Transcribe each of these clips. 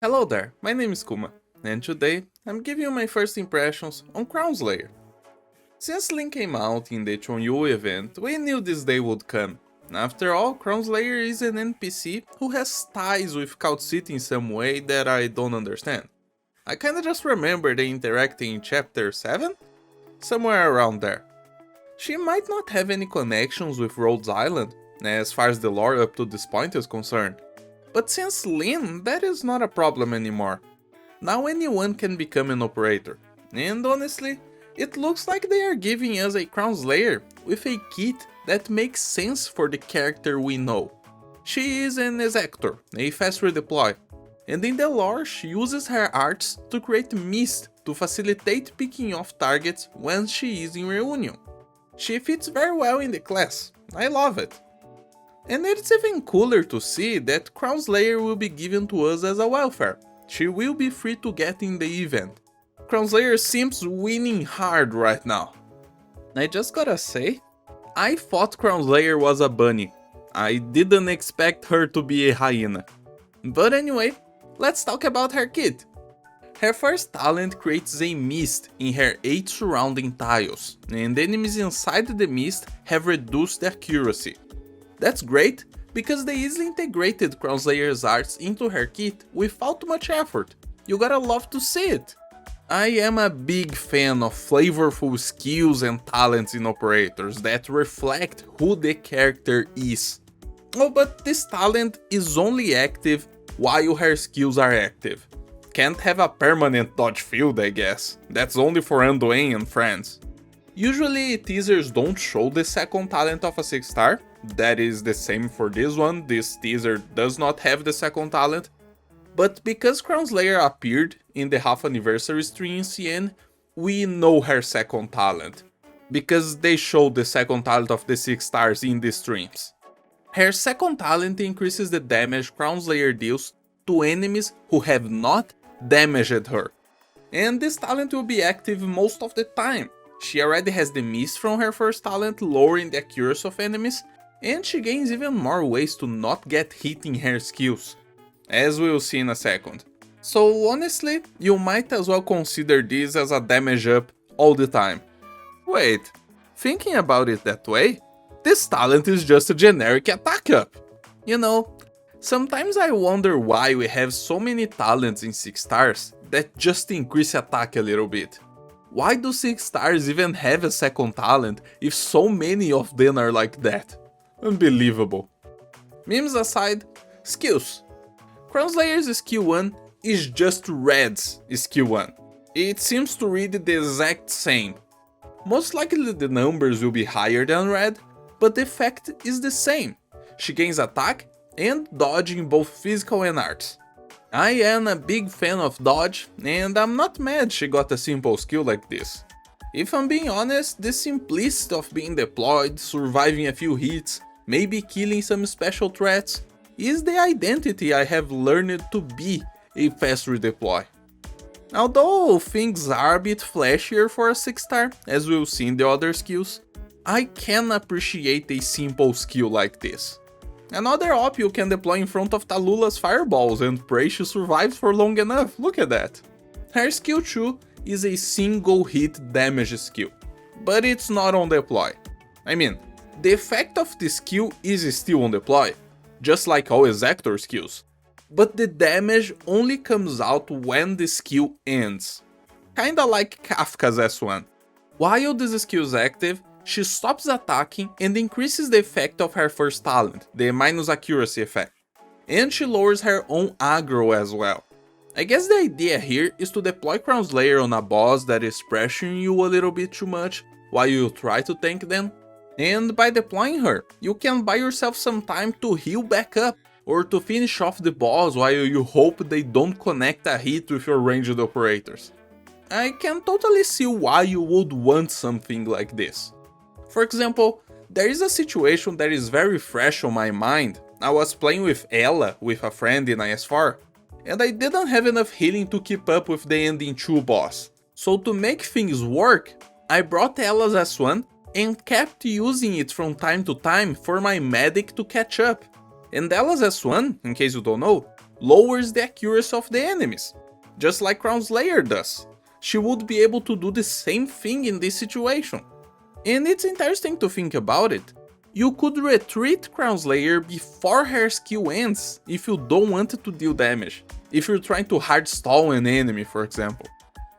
Hello there, my name is Kuma, and today I'm giving you my first impressions on Crownslayer. Since Link came out in the Chonyu event, we knew this day would come. After all, Crownslayer is an NPC who has ties with Cloud City in some way that I don't understand. I kinda just remember they interacting in chapter 7? Somewhere around there. She might not have any connections with Rhodes Island, as far as the lore up to this point is concerned. But since Lin, that is not a problem anymore. Now anyone can become an operator. And honestly, it looks like they are giving us a Crownslayer with a kit that makes sense for the character we know. She is an Executor, a fast redeploy, and in the lore she uses her arts to create mist to facilitate picking off targets when she is in Reunion. She fits very well in the class, I love it. And it's even cooler to see that Crownslayer will be given to us as a welfare. She will be free to get in the event. Crownslayer seems winning hard right now. I just gotta say, I thought Crownslayer was a bunny. I didn't expect her to be a hyena. But anyway, let's talk about her kit. Her first talent creates a mist in her 8 surrounding tiles, and enemies inside the mist have reduced accuracy. That's great, because they easily integrated Crownslayer's arts into her kit without much effort. You gotta love to see it. I am a big fan of flavorful skills and talents in operators that reflect who the character is. Oh, but this talent is only active while her skills are active. Can't have a permanent dodge field, I guess. That's only for Anduin and friends. Usually teasers don't show the second talent of a 6 star. That is the same for this one, this teaser does not have the second talent. But because Crownslayer appeared in the half anniversary stream in CN, we know her second talent. Because they showed the second talent of the 6 stars in the streams. Her second talent increases the damage Crownslayer deals to enemies who have not damaged her. And this talent will be active most of the time. She already has the mist from her first talent, lowering the accuracy of enemies, and she gains even more ways to not get hit in her skills, as we'll see in a second. So honestly, you might as well consider this as a damage up all the time. Wait, thinking about it that way, this talent is just a generic attack up. You know, sometimes I wonder why we have so many talents in 6 stars that just increase attack a little bit. Why do 6 stars even have a second talent if so many of them are like that? Unbelievable. Memes aside, skills. Crownslayer's skill 1 is just Red's skill 1. It seems to read the exact same. Most likely the numbers will be higher than Red, but the effect is the same. She gains attack and dodge in both physical and arts. I am a big fan of dodge, and I'm not mad she got a simple skill like this. If I'm being honest, the simplicity of being deployed, surviving a few hits, maybe killing some special threats, is the identity I have learned to be a fast redeploy. Although things are a bit flashier for a 6 star, as we'll see in the other skills, I can appreciate a simple skill like this. Another op you can deploy in front of Tallulah fireballs and pray she survives for long enough, look at that. Her skill 2 is a single hit damage skill, but it's not on deploy. I mean, the effect of the skill is still on deploy, just like all Executor skills, but the damage only comes out when the skill ends. Kinda like Kafka's S1. While this skill is active, she stops attacking and increases the effect of her first talent, the minus accuracy effect, and she lowers her own aggro as well. I guess the idea here is to deploy Crownslayer on a boss that is pressuring you a little bit too much while you try to tank them, and by deploying her, you can buy yourself some time to heal back up, or to finish off the boss while you hope they don't connect a hit with your ranged operators. I can totally see why you would want something like this. For example, there is a situation that is very fresh on my mind. I was playing with Ella with a friend in IS4, and I didn't have enough healing to keep up with the ending 2 boss. So to make things work, I brought Ella's S1 and kept using it from time to time for my medic to catch up. And Ella's S1, in case you don't know, lowers the accuracy of the enemies, just like Crownslayer does. She would be able to do the same thing in this situation. And it's interesting to think about it. You could retreat Crownslayer before her skill ends if you don't want to deal damage, if you're trying to hard stall an enemy, for example.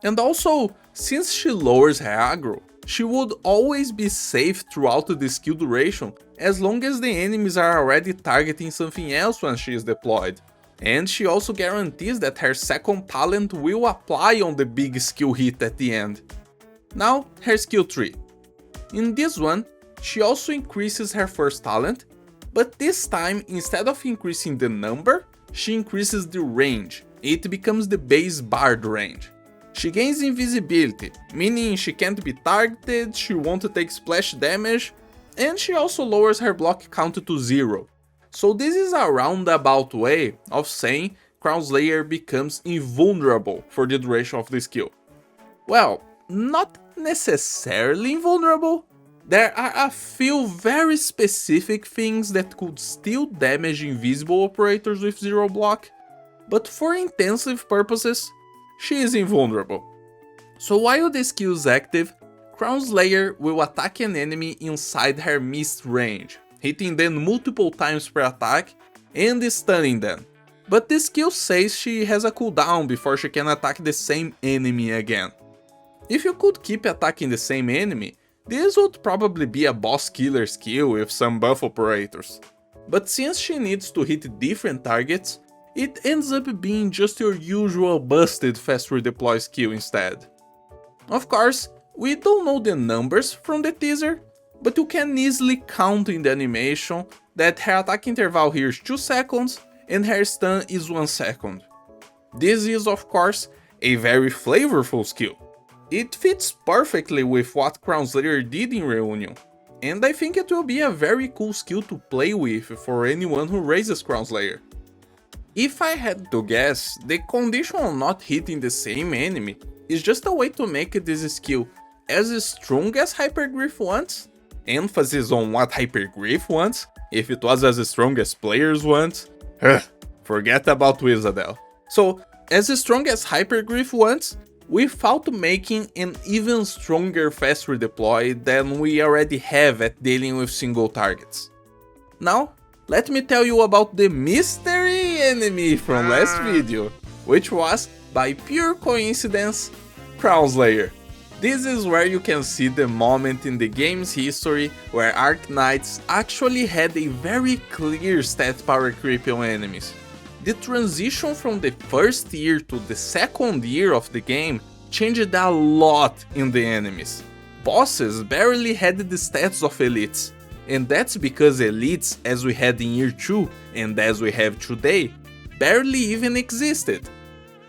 And also, since she lowers her aggro, she would always be safe throughout the skill duration as long as the enemies are already targeting something else when she is deployed. And she also guarantees that her second talent will apply on the big skill hit at the end. Now, her skill 3. In this one, she also increases her first talent, but this time, instead of increasing the number, she increases the range. It becomes the base Bard range. She gains invisibility, meaning she can't be targeted, she won't take splash damage, and she also lowers her block count to 0. So this is a roundabout way of saying Crownslayer becomes invulnerable for the duration of the skill. Well, not necessarily invulnerable. There are a few very specific things that could still damage invisible operators with 0 block, but for intensive purposes, she is invulnerable. So while the skill is active, Crownslayer will attack an enemy inside her mist range, hitting them multiple times per attack and stunning them. But the skill says she has a cooldown before she can attack the same enemy again. If you could keep attacking the same enemy, this would probably be a boss killer skill with some buff operators. But since she needs to hit different targets, it ends up being just your usual busted fast redeploy skill instead. Of course, we don't know the numbers from the teaser, but you can easily count in the animation that her attack interval here is 2 seconds and her stun is 1 second. This is of course a very flavorful skill. It fits perfectly with what Crownslayer did in Reunion, and I think it will be a very cool skill to play with for anyone who raises Crownslayer. If I had to guess, the condition on not hitting the same enemy is just a way to make this skill as strong as Hypergriff wants, emphasis on what Hypergriff wants, if it was as strong as players want, forget about Wizardel. So, as strong as Hypergriff wants, without making an even stronger fast redeploy than we already have at dealing with single targets. Now, let me tell you about the mystery enemy from last video, which was, by pure coincidence, Crownslayer. This is where you can see the moment in the game's history where Arknights actually had a very clear stat power creep on enemies. The transition from the first year to the second year of the game changed a lot in the enemies. Bosses barely had the stats of elites, and that's because elites as we had in year 2 and as we have today barely even existed.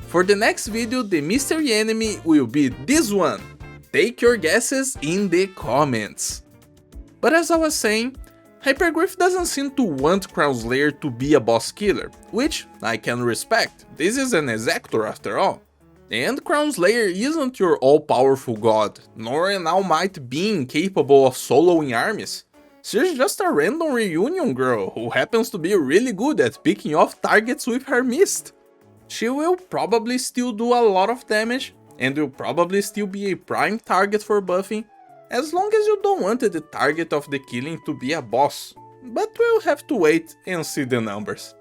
For the next video, the mystery enemy will be this one. Take your guesses in the comments. But as I was saying, Hypergriff doesn't seem to want Crownslayer to be a boss killer, which I can respect, this is an Executor after all. And Crownslayer isn't your all-powerful god, nor an all-might being capable of soloing armies. She's just a random reunion girl who happens to be really good at picking off targets with her mist. She will probably still do a lot of damage, and will probably still be a prime target for buffing, as long as you don't want the target of the killing to be a boss, but we'll have to wait and see the numbers.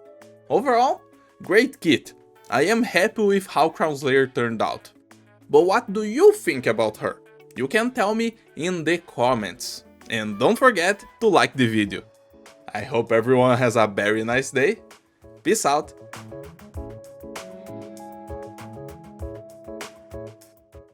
Overall, great kit. I am happy with how Crownslayer turned out. But what do you think about her? You can tell me in the comments. And don't forget to like the video. I hope everyone has a very nice day. Peace out.